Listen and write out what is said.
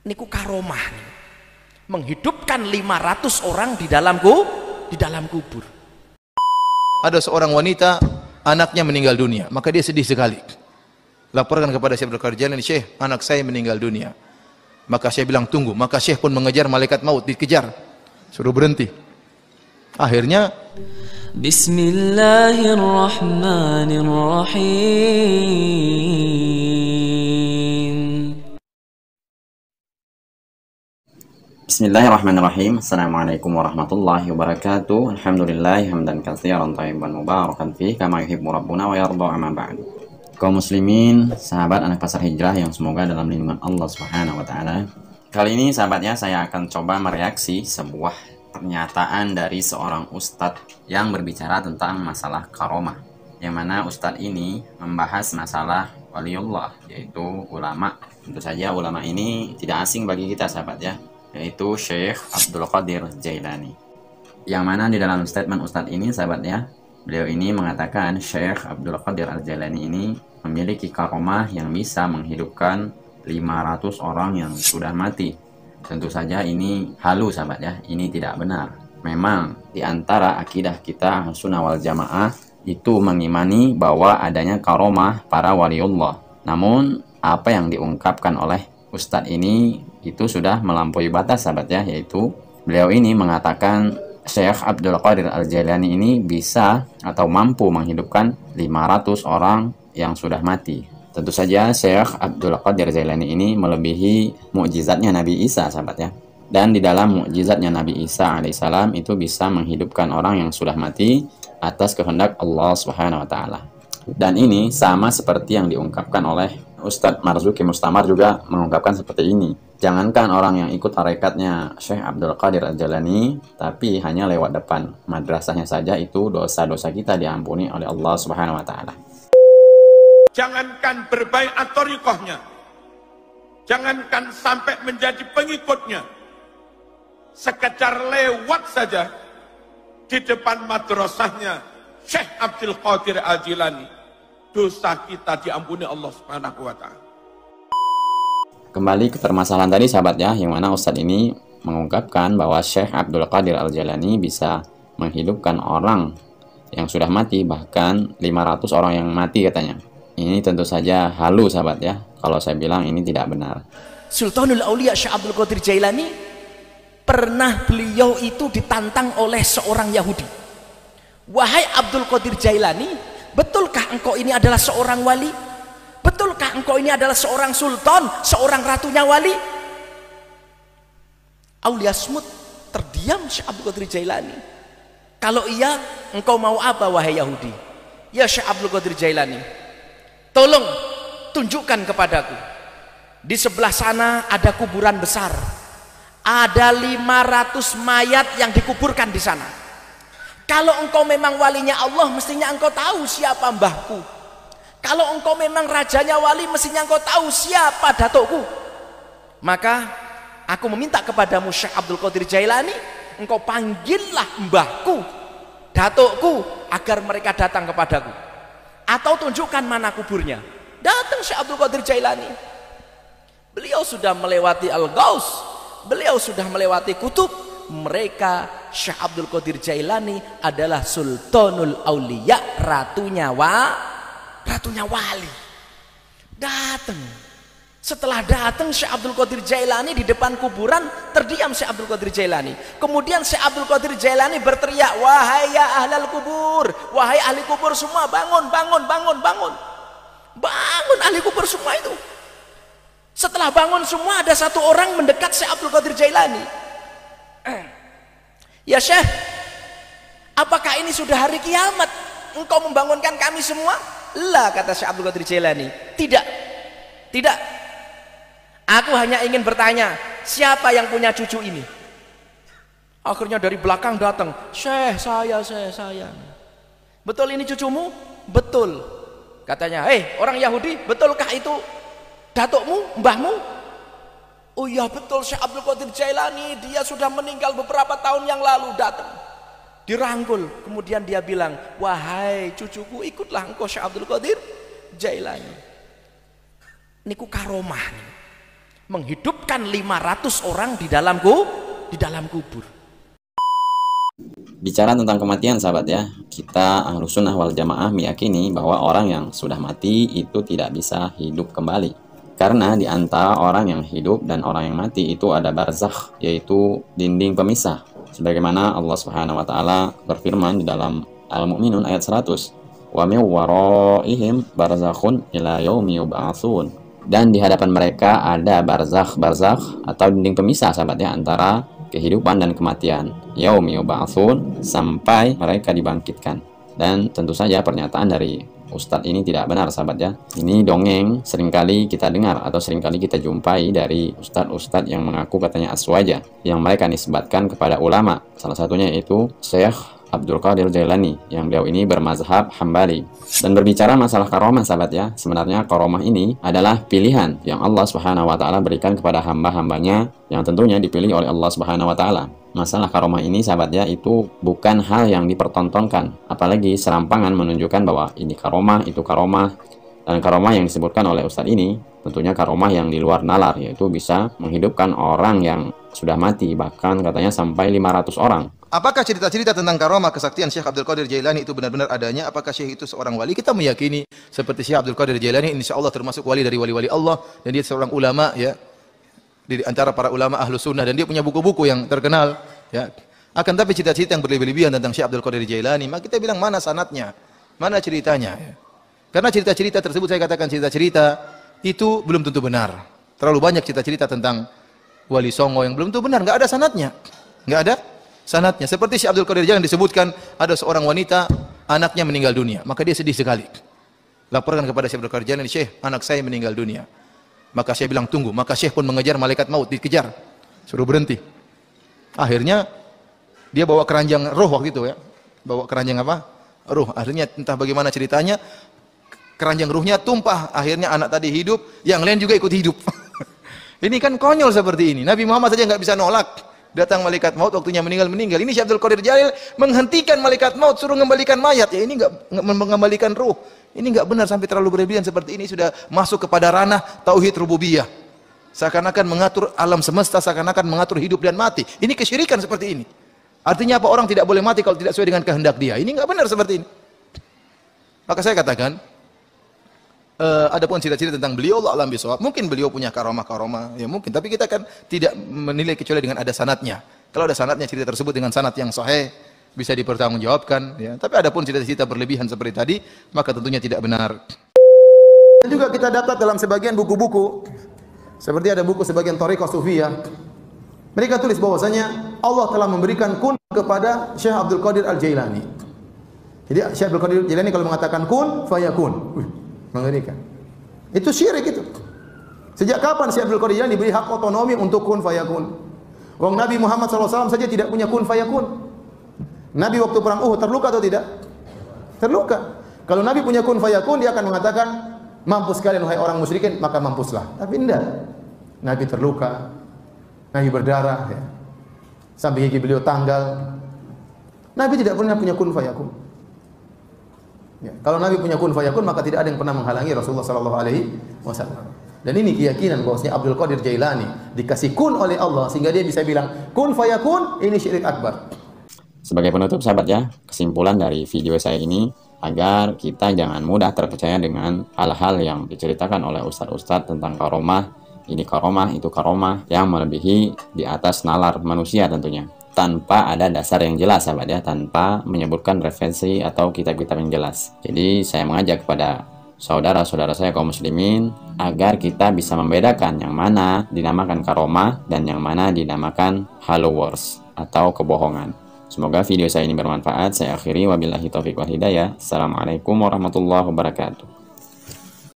Niku karomah, menghidupkan 500 orang di dalam kubur. Ada seorang wanita, anaknya meninggal dunia, maka dia sedih sekali. Laporkan kepada Syekh Abdul Qadir Jailani, "Syekh, anak saya meninggal dunia." Maka Syekh bilang, "Tunggu." Maka Syekh pun mengejar malaikat maut, dikejar, suruh berhenti. Akhirnya Bismillahirrahmanirrahim. Bismillahirrahmanirrahim. Assalamualaikum warahmatullahi wabarakatuh. Alhamdulillah hamdan katsiran thayyiban mubarakan fih kama yuhibbu rabbuna wa yarda, amma ba'du. Kaum muslimin, sahabat anak pasar hijrah yang semoga dalam lindungan Allah Subhanahu wa taala. Kali ini sahabatnya saya akan coba mereaksi sebuah pernyataan dari seorang ustadz yang berbicara tentang masalah karomah, yang mana ustadz ini membahas masalah waliullah, yaitu ulama. Tentu saja ulama ini tidak asing bagi kita sahabat ya, yaitu Syekh Abdul Qadir Jailani. Yang mana di dalam statement ustadz ini sahabat ya, beliau ini mengatakan Syekh Abdul Qadir Al-Jailani ini memiliki karomah yang bisa menghidupkan 500 orang yang sudah mati. Tentu saja ini halu sahabat ya, ini tidak benar. Memang di antara akidah kita Ahlussunnah wal Jamaah itu mengimani bahwa adanya karomah para waliullah. Namun apa yang diungkapkan oleh ustadz ini itu sudah melampaui batas sahabat ya, yaitu beliau ini mengatakan Syekh Abdul Qadir Al-Jailani ini bisa atau mampu menghidupkan 500 orang yang sudah mati. Tentu saja Syekh Abdul Qadir Jailani ini melebihi mukjizatnya Nabi Isa sahabat ya. Dan di dalam mukjizatnya Nabi Isa alaihissalam itu bisa menghidupkan orang yang sudah mati atas kehendak Allah Subhanahu wa taala. Dan ini sama seperti yang diungkapkan oleh Ustadz Marzuki Mustamar juga mengungkapkan seperti ini. Jangankan orang yang ikut tarekatnya Syekh Abdul Qadir Al-Jailani, tapi hanya lewat depan madrasahnya saja itu dosa-dosa kita diampuni oleh Allah Subhanahu wa taala. Jangankan berbaiat thariqahnya, jangankan sampai menjadi pengikutnya, sekedar lewat saja di depan madrasahnya Syekh Abdul Qadir Al-Jailani, dosa kita diampuni Allah Subhanahu wa taala. Kembali ke permasalahan tadi sahabat ya, yang mana Ustadz ini mengungkapkan bahwa Syekh Abdul Qadir Al-Jailani bisa menghidupkan orang yang sudah mati, bahkan 500 orang yang mati katanya. Ini tentu saja halu sahabat ya, kalau saya bilang ini tidak benar. Sultanul Aulia Syekh Abdul Qadir Jailani pernah beliau itu ditantang oleh seorang Yahudi. "Wahai Abdul Qadir Jailani, betulkah engkau ini adalah seorang wali? Betulkah engkau ini adalah seorang sultan, seorang ratunya wali?" Aulia smut, terdiam Syekh Abdul Qadir Jailani. "Kalau iya, engkau mau apa wahai Yahudi?" "Ya Syekh Abdul Qadir Jailani, tolong tunjukkan kepadaku. Di sebelah sana ada kuburan besar. Ada 500 mayat yang dikuburkan di sana. Kalau engkau memang walinya Allah, mestinya engkau tahu siapa mbahku. Kalau engkau memang rajanya wali, mestinya engkau tahu siapa datukku. Maka aku meminta kepadamu Syekh Abdul Qadir Jailani, engkau panggillah mbahku, datukku, agar mereka datang kepadaku. Atau tunjukkan mana kuburnya." Datang Syekh Abdul Qadir Jailani. Beliau sudah melewati Al-Ghaus, beliau sudah melewati kutub. Mereka Syekh Abdul Qadir Jailani adalah Sultanul Aulia, ratunya wali. Datang. Setelah datang Syekh Abdul Qadir Jailani di depan kuburan, terdiam Syekh Abdul Qadir Jailani. Kemudian Syekh Abdul Qadir Jailani berteriak, "Wahai ya ahlal kubur, wahai ahli kubur semua, bangun, bangun, bangun, bangun." Bangun ahli kubur semua itu. Setelah bangun semua, ada satu orang mendekat Syekh Abdul Qadir Jailani. "Ya Syekh, apakah ini sudah hari kiamat? Engkau membangunkan kami semua?" "La," kata Syekh Abdul Qadir Jailani. "Tidak, tidak. Aku hanya ingin bertanya, siapa yang punya cucu ini?" Akhirnya dari belakang datang, "Syekh, saya. "Betul ini cucumu?" "Betul." Katanya, "Hei orang Yahudi, betulkah itu datukmu, mbahmu?" "Oh iya betul Syekh Abdul Qadir Jailani, dia sudah meninggal beberapa tahun yang lalu." Datang, dirangkul, kemudian dia bilang, "Wahai cucuku, ikutlah engkau Syekh Abdul Qadir Jailani." Niku karomah, menghidupkan 500 orang di dalam kubur. Bicara tentang kematian sahabat ya, kita Ahlus Sunnah wal Jamaah meyakini bahwa orang yang sudah mati itu tidak bisa hidup kembali. Karena di antara orang yang hidup dan orang yang mati itu ada barzakh, yaitu dinding pemisah. Sebagaimana Allah Subhanahu wa taala berfirman di dalam Al-Mu'minun ayat 100, "Wa min waraihim barzakhun ila yaumi yub'atsun." Dan di hadapan mereka ada barzakh atau dinding pemisah sahabat ya, antara kehidupan dan kematian, yaumi yub'atsun, sampai mereka dibangkitkan. Dan tentu saja pernyataan dari Ustadz ini tidak benar sahabat ya. Ini dongeng seringkali kita dengar atau seringkali kita jumpai dari ustadz-ustadz yang mengaku katanya aswaja, yang mereka nisbatkan kepada ulama. Salah satunya yaitu Syekh Abdul Qadir Jailani, yang beliau ini bermazhab Hambali. Dan berbicara masalah karomah sahabat ya, sebenarnya karomah ini adalah pilihan yang Allah Subhanahu wa taala berikan kepada hamba-hambanya yang tentunya dipilih oleh Allah Subhanahu wa taala. Masalah karomah ini sahabat ya, itu bukan hal yang dipertontonkan, apalagi serampangan menunjukkan bahwa ini karomah, itu karomah. Dan karomah yang disebutkan oleh ustadz ini tentunya karomah yang di luar nalar, yaitu bisa menghidupkan orang yang sudah mati, bahkan katanya sampai 500 orang. Apakah cerita-cerita tentang karomah kesaktian Syekh Abdul Qadir Jailani itu benar-benar adanya? Apakah Syekh itu seorang wali? Kita meyakini seperti Syekh Abdul Qadir Jailani insya Allah termasuk wali dari wali-wali Allah, dan dia seorang ulama ya, di antara para ulama Ahlus Sunnah, dan dia punya buku-buku yang terkenal ya. Akan tapi cerita-cerita yang berlebihan tentang Syekh Abdul Qadir Jailani, maka kita bilang mana sanadnya, mana ceritanya ya. Karena cerita-cerita tersebut, saya katakan cerita-cerita itu belum tentu benar. Terlalu banyak cerita-cerita tentang Wali Songo yang belum tentu benar, nggak ada sanadnya, nggak ada sanadnya. Seperti Syekh Abdul Qadir Jailani disebutkan ada seorang wanita anaknya meninggal dunia, maka dia sedih sekali. Laporkan kepada Syekh Abdul Qadir Jailani, "Syekh, anak saya meninggal dunia." Maka Syekh bilang, "Tunggu." Maka Syekh pun mengejar malaikat maut, dikejar, suruh berhenti. Akhirnya dia bawa keranjang roh waktu itu ya, bawa keranjang apa? Ruh. Akhirnya entah bagaimana ceritanya, keranjang ruhnya tumpah, akhirnya anak tadi hidup, yang lain juga ikut hidup. Ini kan konyol seperti ini. Nabi Muhammad saja nggak bisa nolak. Datang malaikat maut, waktunya meninggal. Ini Syekh Abdul Qadir Jalil menghentikan malaikat maut, suruh mengembalikan mayat. Ya ini nggak mengembalikan ruh. Ini nggak benar, sampai terlalu berlebihan seperti ini, sudah masuk kepada ranah tauhid rububiyah. Seakan-akan mengatur alam semesta, seakan-akan mengatur hidup dan mati. Ini kesyirikan seperti ini. Artinya apa? Orang tidak boleh mati kalau tidak sesuai dengan kehendak dia. Ini nggak benar seperti ini. Maka saya katakan, adapun cerita-cerita tentang beliau, Allah alam bisawab, mungkin beliau punya karomah-karomah, ya mungkin, tapi kita kan tidak menilai kecuali dengan ada sanadnya. Kalau ada sanadnya, cerita tersebut dengan sanad yang sahih, bisa dipertanggungjawabkan, ya. Tapi adapun cerita-cerita berlebihan seperti tadi, maka tentunya tidak benar. Dan juga kita dapat dalam sebagian buku-buku, seperti ada buku sebagian Thariqah Sufiyah, mereka tulis bahwasanya Allah telah memberikan kun kepada Syekh Abdul Qadir Al-Jailani. Jadi Syekh Abdul Qadir Al-Jailani kalau mengatakan kun, fayakun. Mengerikan. Itu syirik itu. Sejak kapan Syekh Abdul Qadir Jailani diberi hak otonomi untuk kun fayakun? Wong Nabi Muhammad SAW saja tidak punya kun fayakun. Nabi waktu perang Uhud terluka atau tidak? Terluka. Kalau Nabi punya kun fayakun, dia akan mengatakan, mampus kalian wahai orang musyrikin, maka mampuslah. Tapi tidak. Nabi terluka, Nabi berdarah, ya. Sampai gigi beliau tanggal. Nabi tidak pernah punya kun fayakun. Ya. Kalau Nabi punya kun fayakun, maka tidak ada yang pernah menghalangi Rasulullah SAW. Dan ini keyakinan bahwasanya Abdul Qadir Jailani dikasih kun oleh Allah sehingga dia bisa bilang kun fayakun, ini syirik akbar. Sebagai penutup sahabat ya, kesimpulan dari video saya ini agar kita jangan mudah terpercaya dengan hal-hal yang diceritakan oleh ustadz-ustadz tentang karomah, ini karomah, itu karomah, yang melebihi di atas nalar manusia tentunya, tanpa ada dasar yang jelas sahabat ya, tanpa menyebutkan referensi atau kitab-kitab yang jelas. Jadi saya mengajak kepada saudara-saudara saya kaum muslimin agar kita bisa membedakan yang mana dinamakan karomah dan yang mana dinamakan followers atau kebohongan. Semoga video saya ini bermanfaat. Saya akhiri, wabillahi taufiq wal hidayah. Assalamualaikum warahmatullahi wabarakatuh.